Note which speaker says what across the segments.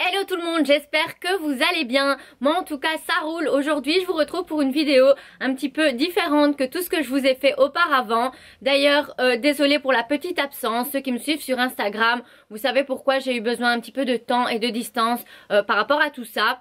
Speaker 1: Hello tout le monde, j'espère que vous allez bien. Moi en tout cas ça roule. Aujourd'hui je vous retrouve pour une vidéo un petit peu différente que tout ce que je vous ai fait auparavant. D'ailleurs désolée pour la petite absence, ceux qui me suivent sur Instagram, vous savez pourquoi j'ai eu besoin un petit peu de temps et de distance par rapport à tout ça.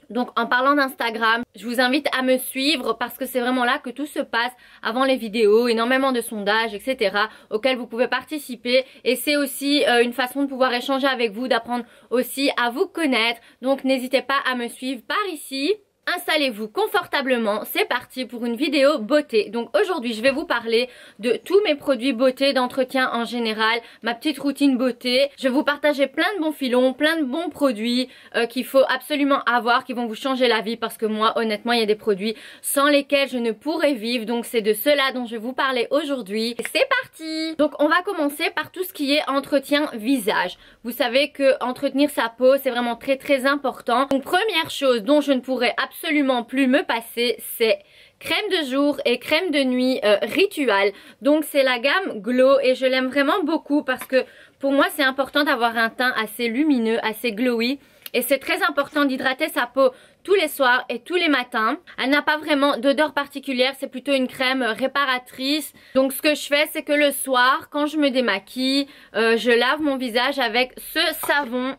Speaker 1: Donc en parlant d'Instagram, je vous invite à me suivre parce que c'est vraiment là que tout se passe avant les vidéos, énormément de sondages, etc. auxquels vous pouvez participer. Et c'est aussi une façon de pouvoir échanger avec vous, d'apprendre aussi à vous connaître. Donc n'hésitez pas à me suivre par ici. Installez-vous confortablement, c'est parti pour une vidéo beauté. Donc aujourd'hui je vais vous parler de tous mes produits beauté, d'entretien en général, ma petite routine beauté. Je vais vous partager plein de bons filons, plein de bons produits qu'il faut absolument avoir, qui vont vous changer la vie. Parce que moi honnêtement il y a des produits sans lesquels je ne pourrais vivre. Donc c'est de cela dont je vais vous parler aujourd'hui. C'est parti. Donc on va commencer par tout ce qui est entretien visage. Vous savez que entretenir sa peau c'est vraiment très important. Donc première chose dont je ne pourrais absolument plus me passer, c'est crème de jour et crème de nuit Ritual. Donc c'est la gamme Glow et je l'aime vraiment beaucoup parce que pour moi c'est important d'avoir un teint assez lumineux, assez glowy. Et c'est très important d'hydrater sa peau tous les soirs et tous les matins. Elle n'a pas vraiment d'odeur particulière, c'est plutôt une crème réparatrice. Donc ce que je fais, c'est que le soir, quand je me démaquille, je lave mon visage avec ce savon.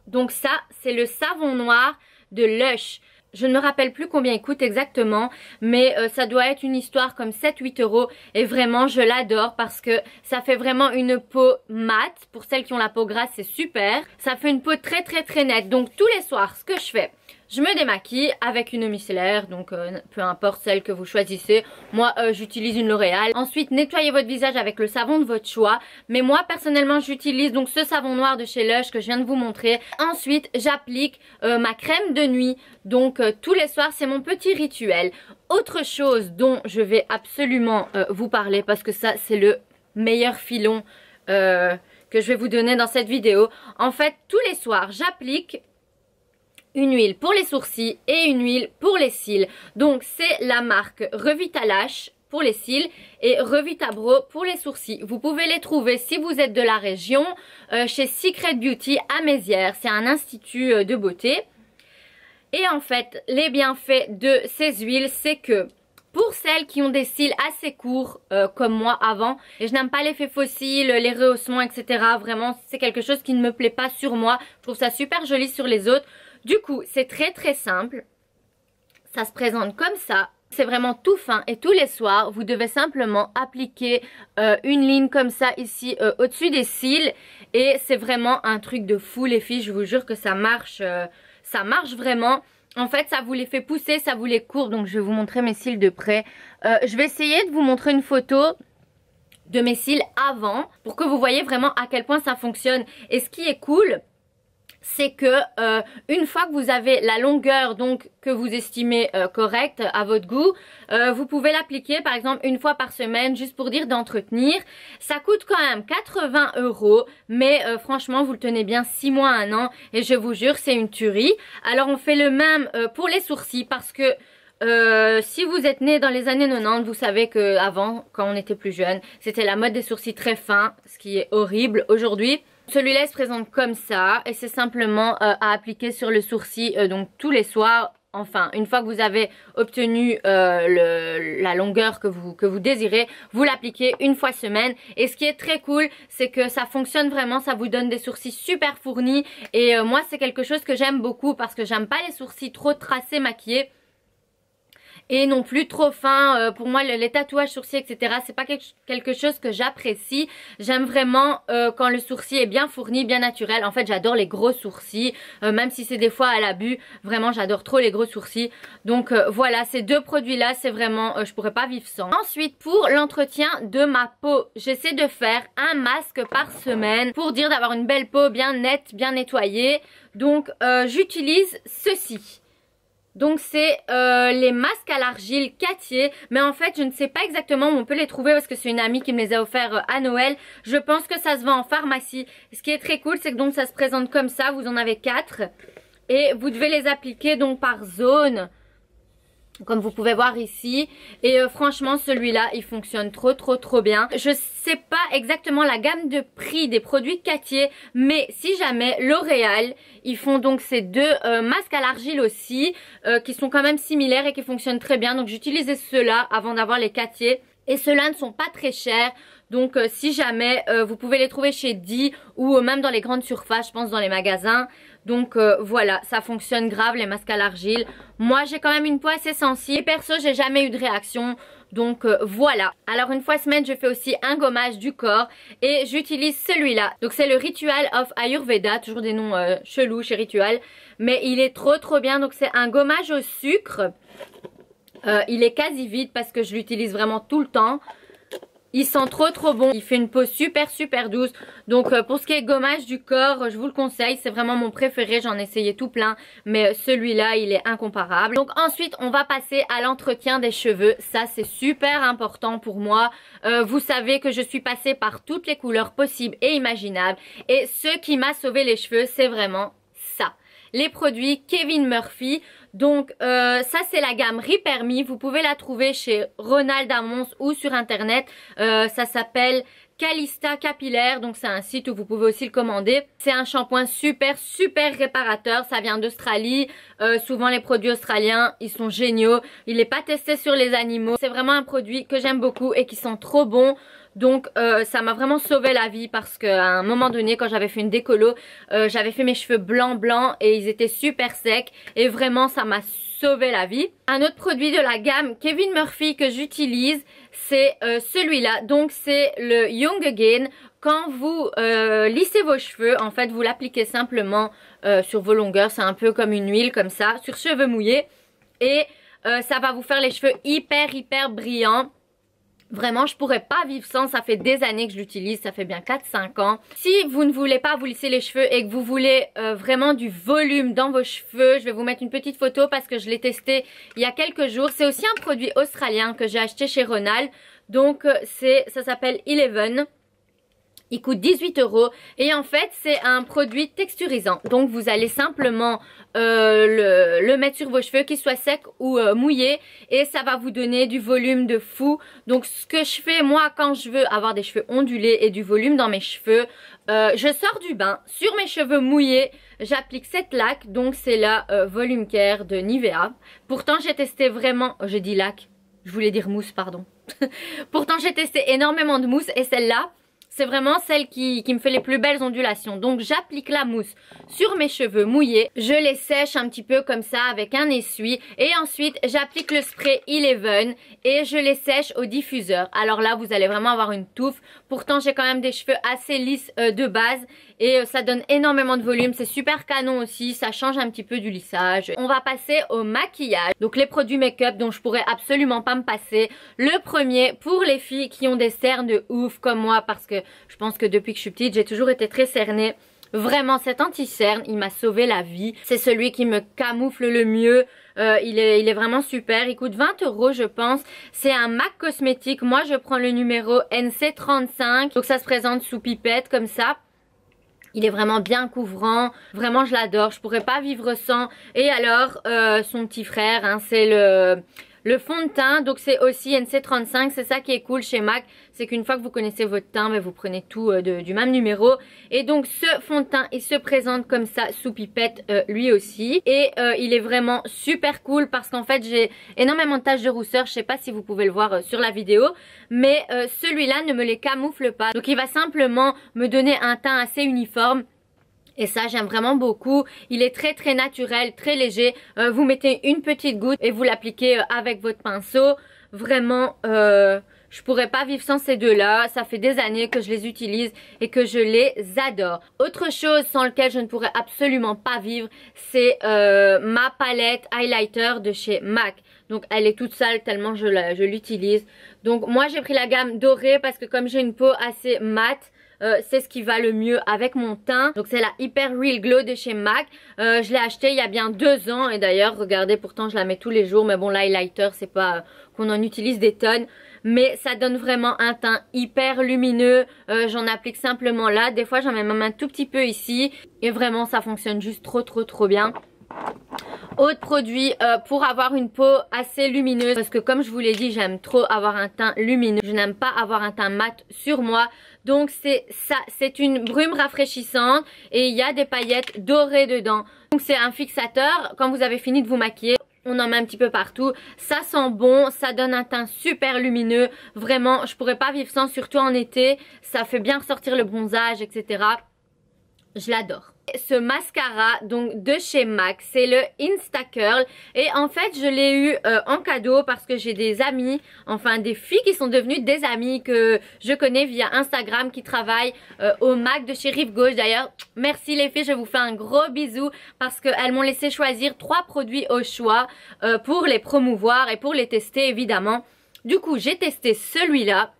Speaker 1: Donc ça, c'est le savon noir de Lush. Je ne me rappelle plus combien il coûte exactement, mais ça doit être une histoire comme 7-8 euros. Et vraiment, je l'adore parce que ça fait vraiment une peau mate. Pour celles qui ont la peau grasse, c'est super. Ça fait une peau très nette. Donc tous les soirs, ce que je fais, je me démaquille avec une micellaire, donc peu importe celle que vous choisissez. Moi, j'utilise une L'Oréal. Ensuite, nettoyez votre visage avec le savon de votre choix. Mais moi, personnellement, j'utilise donc ce savon noir de chez Lush que je viens de vous montrer. Ensuite, j'applique ma crème de nuit. Donc, tous les soirs, c'est mon petit rituel. Autre chose dont je vais absolument vous parler, parce que ça, c'est le meilleur filon que je vais vous donner dans cette vidéo. En fait, tous les soirs, j'applique une huile pour les sourcils et une huile pour les cils. Donc c'est la marque Revitalash pour les cils et Revitabro pour les sourcils. Vous pouvez les trouver si vous êtes de la région chez Secret Beauty à Mézières. C'est un institut de beauté. Et en fait les bienfaits de ces huiles, c'est que pour celles qui ont des cils assez courts comme moi avant, et je n'aime pas l'effet fossile, les rehaussements, etc. Vraiment c'est quelque chose qui ne me plaît pas sur moi. Je trouve ça super joli sur les autres. Du coup, c'est très simple. Ça se présente comme ça. C'est vraiment tout fin et tous les soirs, vous devez simplement appliquer une ligne comme ça ici au-dessus des cils. Et c'est vraiment un truc de fou les filles, je vous jure que ça marche vraiment. En fait, ça vous les fait pousser, ça vous les courbe. Donc je vais vous montrer mes cils de près. Je vais essayer de vous montrer une photo de mes cils avant pour que vous voyez vraiment à quel point ça fonctionne. Et ce qui est cool, c'est que une fois que vous avez la longueur donc que vous estimez correcte à votre goût, vous pouvez l'appliquer par exemple une fois par semaine juste pour dire d'entretenir. Ça coûte quand même 80 euros, mais franchement vous le tenez bien 6 mois, 1 an et je vous jure c'est une tuerie. Alors on fait le même pour les sourcils parce que si vous êtes né dans les années 90, vous savez que avant, quand on était plus jeune, c'était la mode des sourcils très fins, ce qui est horrible aujourd'hui. Celui-là se présente comme ça et c'est simplement à appliquer sur le sourcil donc tous les soirs. Enfin, une fois que vous avez obtenu la longueur que vous désirez, vous l'appliquez une fois semaine. Et ce qui est très cool, c'est que ça fonctionne vraiment, ça vous donne des sourcils super fournis. Et moi, c'est quelque chose que j'aime beaucoup parce que j'aime pas les sourcils trop tracés, maquillés. Et non plus trop fin. Pour moi les tatouages sourcils etc, c'est pas quelque chose que j'apprécie. J'aime vraiment quand le sourcil est bien fourni, bien naturel. En fait j'adore les gros sourcils, même si c'est des fois à l'abus. Vraiment j'adore trop les gros sourcils. Donc voilà, ces deux produits là c'est vraiment je pourrais pas vivre sans. Ensuite pour l'entretien de ma peau, j'essaie de faire un masque par semaine pour dire d'avoir une belle peau bien nette, bien nettoyée. Donc j'utilise ceci. Donc c'est les masques à l'argile Cattier. Mais en fait je ne sais pas exactement où on peut les trouver parce que c'est une amie qui me les a offerts à Noël. Je pense que ça se vend en pharmacie. Ce qui est très cool c'est que donc ça se présente comme ça. Vous en avez 4. Et vous devez les appliquer donc par zone. comme vous pouvez voir ici. Et franchement celui-là il fonctionne trop bien. Je sais pas exactement la gamme de prix des produits Cartier, mais si jamais L'Oréal, ils font donc ces deux masques à l'argile aussi, qui sont quand même similaires et qui fonctionnent très bien. Donc j'utilisais ceux-là avant d'avoir les Cartier. Et ceux-là ne sont pas très chers. Donc si jamais vous pouvez les trouver chez Di ou même dans les grandes surfaces, je pense dans les magasins. Donc voilà, ça fonctionne grave les masques à l'argile. Moi j'ai quand même une peau assez sensible et perso j'ai jamais eu de réaction. Donc voilà. Alors une fois semaine je fais aussi un gommage du corps et j'utilise celui-là. Donc c'est le Ritual of Ayurveda, toujours des noms chelous chez Ritual. Mais il est trop bien. Donc c'est un gommage au sucre. Il est quasi vide parce que je l'utilise vraiment tout le temps. Il sent trop bon. Il fait une peau super douce. Donc pour ce qui est gommage du corps, je vous le conseille. C'est vraiment mon préféré. J'en ai essayé tout plein. Mais celui-là, il est incomparable. Donc ensuite, on va passer à l'entretien des cheveux. Ça, c'est super important pour moi. Vous savez que je suis passée par toutes les couleurs possibles et imaginables. Et ce qui m'a sauvé les cheveux, c'est vraiment ça. Les produits Kevin Murphy. Donc ça c'est la gamme Repair Me. Vous pouvez la trouver chez Ronald à Mons ou sur internet. Ça s'appelle Calista Capillaire. Donc c'est un site où vous pouvez aussi le commander. C'est un shampoing super réparateur. Ça vient d'Australie. Souvent les produits australiens ils sont géniaux. Il n'est pas testé sur les animaux. C'est vraiment un produit que j'aime beaucoup et qui sent trop bon. Donc ça m'a vraiment sauvé la vie parce qu'à un moment donné quand j'avais fait une décolo, j'avais fait mes cheveux blancs et ils étaient super secs et vraiment ça m'a sauvé la vie. Un autre produit de la gamme Kevin Murphy que j'utilise, c'est celui-là. Donc c'est le Young Again. Quand vous lissez vos cheveux, en fait vous l'appliquez simplement sur vos longueurs. C'est un peu comme une huile comme ça, sur cheveux mouillés. Et ça va vous faire les cheveux hyper brillants. Vraiment, je pourrais pas vivre sans, ça fait des années que je l'utilise, ça fait bien 4-5 ans. Si vous ne voulez pas vous lisser les cheveux et que vous voulez vraiment du volume dans vos cheveux, je vais vous mettre une petite photo parce que je l'ai testé il y a quelques jours. C'est aussi un produit australien que j'ai acheté chez Ronald. Donc ça s'appelle Eleven. Il coûte 18 € et en fait c'est un produit texturisant. Donc vous allez simplement le mettre sur vos cheveux, qu'ils soient secs ou mouillés, et ça va vous donner du volume de fou. Donc ce que je fais moi quand je veux avoir des cheveux ondulés et du volume dans mes cheveux, je sors du bain, sur mes cheveux mouillés j'applique cette laque. Donc c'est la Volume Care de Nivea. Pourtant j'ai testé vraiment, j'ai dit laque, je voulais dire mousse pardon. Pourtant j'ai testé énormément de mousse et celle-là c'est vraiment celle qui me fait les plus belles ondulations. Donc j'applique la mousse sur mes cheveux mouillés. Je les sèche un petit peu comme ça avec un essuie. Et ensuite j'applique le spray Eleven et je les sèche au diffuseur. Alors là vous allez vraiment avoir une touffe. Pourtant j'ai quand même des cheveux assez lisses de base. Et ça donne énormément de volume. C'est super canon aussi. Ça change un petit peu du lissage. On va passer au maquillage. Donc les produits make-up dont je pourrais absolument pas me passer. Le premier pour les filles qui ont des cernes de ouf comme moi. Parce que je pense que depuis que je suis petite j'ai toujours été très cernée. Vraiment cet anti-cerne il m'a sauvé la vie. C'est celui qui me camoufle le mieux. Il est vraiment super. Il coûte 20 € je pense. C'est un MAC cosmétique. Moi je prends le numéro NC35. Donc ça se présente sous pipette comme ça. Il est vraiment bien couvrant, vraiment je l'adore, je pourrais pas vivre sans. Et alors son petit frère, hein, c'est le fond de teint. Donc c'est aussi NC35, c'est ça qui est cool chez MAC. C'est qu'une fois que vous connaissez votre teint, vous prenez tout du même numéro. Et donc ce fond de teint il se présente comme ça sous pipette lui aussi. Et il est vraiment super cool parce qu'en fait j'ai énormément de taches de rousseur. Je sais pas si vous pouvez le voir sur la vidéo. Mais celui-là ne me les camoufle pas. Donc il va simplement me donner un teint assez uniforme. Et ça j'aime vraiment beaucoup. Il est très naturel, très léger. Vous mettez une petite goutte et vous l'appliquez avec votre pinceau. Vraiment je pourrais pas vivre sans ces deux là. Ça fait des années que je les utilise et que je les adore. Autre chose sans lequel je ne pourrais absolument pas vivre, c'est ma palette highlighter de chez MAC. Donc elle est toute sale tellement je l'utilise. Donc moi j'ai pris la gamme dorée parce que comme j'ai une peau assez mate, c'est ce qui va le mieux avec mon teint. Donc c'est la Hyper Real Glow de chez MAC. Je l'ai acheté il y a bien 2 ans. Et d'ailleurs regardez, pourtant je la mets tous les jours. Mais bon, l'highlighter c'est pas qu'on en utilise des tonnes. Mais ça donne vraiment un teint hyper lumineux. J'en applique simplement là. Des fois j'en mets même un tout petit peu ici. Et vraiment ça fonctionne juste trop bien. Autre produit pour avoir une peau assez lumineuse, parce que comme je vous l'ai dit, j'aime trop avoir un teint lumineux, je n'aime pas avoir un teint mat sur moi. Donc c'est ça, c'est une brume rafraîchissante et il y a des paillettes dorées dedans. Donc c'est un fixateur, quand vous avez fini de vous maquiller, on en met un petit peu partout, ça sent bon, ça donne un teint super lumineux, vraiment je pourrais pas vivre sans, surtout en été, ça fait bien ressortir le bronzage, etc. Je l'adore. Ce mascara donc de chez MAC, c'est le Insta Curl et en fait je l'ai eu en cadeau parce que j'ai des amis, enfin des filles qui sont devenues des amies que je connais via Instagram qui travaillent au MAC de chez Rive Gauche. D'ailleurs merci les filles, je vous fais un gros bisou parce qu'elles m'ont laissé choisir 3 produits au choix pour les promouvoir et pour les tester évidemment. Du coup j'ai testé celui-là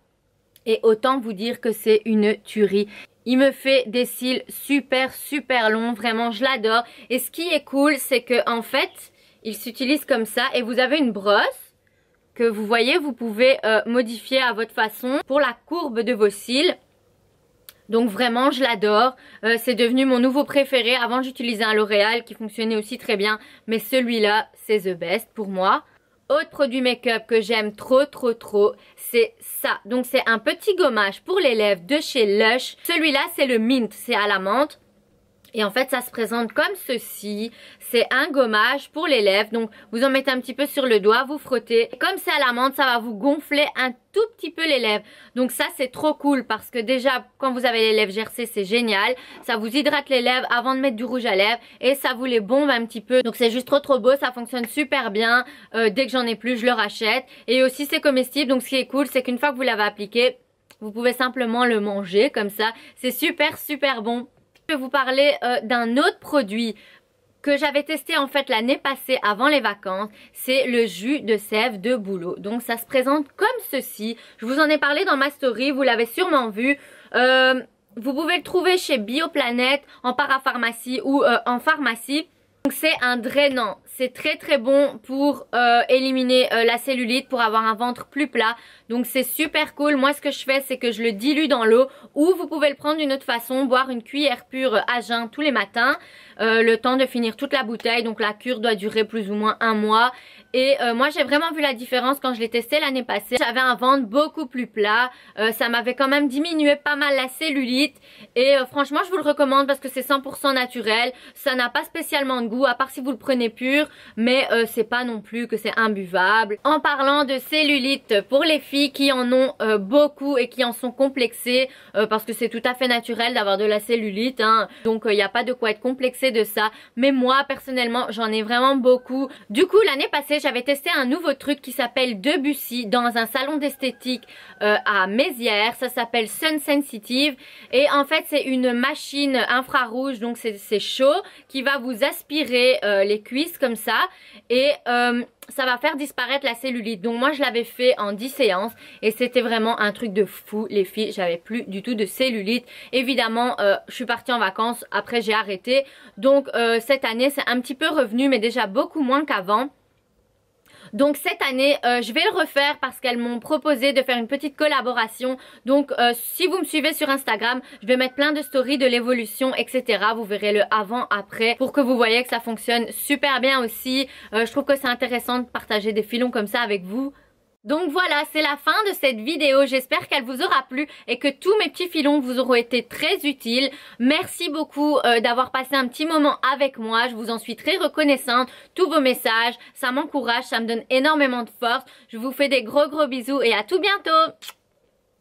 Speaker 1: et autant vous dire que c'est une tuerie. Il me fait des cils super longs, vraiment je l'adore. Et ce qui est cool, c'est que en fait, il s'utilise comme ça et vous avez une brosse que vous voyez, vous pouvez modifier à votre façon pour la courbe de vos cils. Donc vraiment je l'adore, c'est devenu mon nouveau préféré. Avant j'utilisais un L'Oréal qui fonctionnait aussi très bien, mais celui-là c'est the best pour moi. Autre produit make-up que j'aime trop, c'est ça. Donc c'est un petit gommage pour les lèvres de chez Lush. Celui-là c'est le Mint, c'est à la menthe. Et en fait ça se présente comme ceci. C'est un gommage pour les lèvres. Donc vous en mettez un petit peu sur le doigt, vous frottez. Comme c'est à la menthe, ça va vous gonfler un tout petit peu les lèvres. Donc ça c'est trop cool parce que déjà quand vous avez les lèvres gercées c'est génial. Ça vous hydrate les lèvres avant de mettre du rouge à lèvres et ça vous les bombe un petit peu. Donc c'est juste trop beau, ça fonctionne super bien. Dès que j'en ai plus je le rachète. Et aussi c'est comestible, donc ce qui est cool c'est qu'une fois que vous l'avez appliqué, vous pouvez simplement le manger comme ça. C'est super bon. Je vais vous parler d'un autre produit que j'avais testé en fait l'année passée avant les vacances. C'est le jus de sève de bouleau. Donc ça se présente comme ceci. Je vous en ai parlé dans ma story, vous l'avez sûrement vu. Vous pouvez le trouver chez Bioplanète, en parapharmacie ou en pharmacie. Donc c'est un drainant, c'est très bon pour éliminer la cellulite, pour avoir un ventre plus plat. Donc c'est super cool. Moi ce que je fais c'est que je le dilue dans l'eau, ou vous pouvez le prendre d'une autre façon, boire une cuillère pure à jeun tous les matins, le temps de finir toute la bouteille. Donc la cure doit durer plus ou moins 1 mois. Et moi j'ai vraiment vu la différence quand je l'ai testé l'année passée. J'avais un ventre beaucoup plus plat, ça m'avait quand même diminué pas mal la cellulite. Et franchement je vous le recommande parce que c'est 100% naturel. Ça n'a pas spécialement de goût à part si vous le prenez pur, mais c'est pas non plus que c'est imbuvable. En parlant de cellulite, pour les filles qui en ont beaucoup et qui en sont complexées, parce que c'est tout à fait naturel d'avoir de la cellulite, hein, donc il n'y a pas de quoi être complexé de ça. Mais moi personnellement j'en ai vraiment beaucoup. Du coup l'année passée j'avais testé un nouveau truc qui s'appelle Debussy dans un salon d'esthétique à Mézières. Ça s'appelle Sun Sensitive et en fait c'est une machine infrarouge, donc c'est chaud, qui va vous aspirer les cuisses comme ça et ça va faire disparaître la cellulite. Donc moi je l'avais fait en 10 séances et c'était vraiment un truc de fou les filles. J'avais plus du tout de cellulite. Évidemment je suis partie en vacances, après j'ai arrêté. Donc cette année c'est un petit peu revenu, mais déjà beaucoup moins qu'avant. Donc cette année je vais le refaire parce qu'elles m'ont proposé de faire une petite collaboration. Donc si vous me suivez sur Instagram, je vais mettre plein de stories de l'évolution, etc. Vous verrez le avant après pour que vous voyez que ça fonctionne super bien aussi. Je trouve que c'est intéressant de partager des filons comme ça avec vous. Donc voilà, c'est la fin de cette vidéo. J'espère qu'elle vous aura plu et que tous mes petits filons vous auront été très utiles. Merci beaucoup d'avoir passé un petit moment avec moi. Je vous en suis très reconnaissante. Tous vos messages, ça m'encourage, ça me donne énormément de force. Je vous fais des gros bisous et à tout bientôt.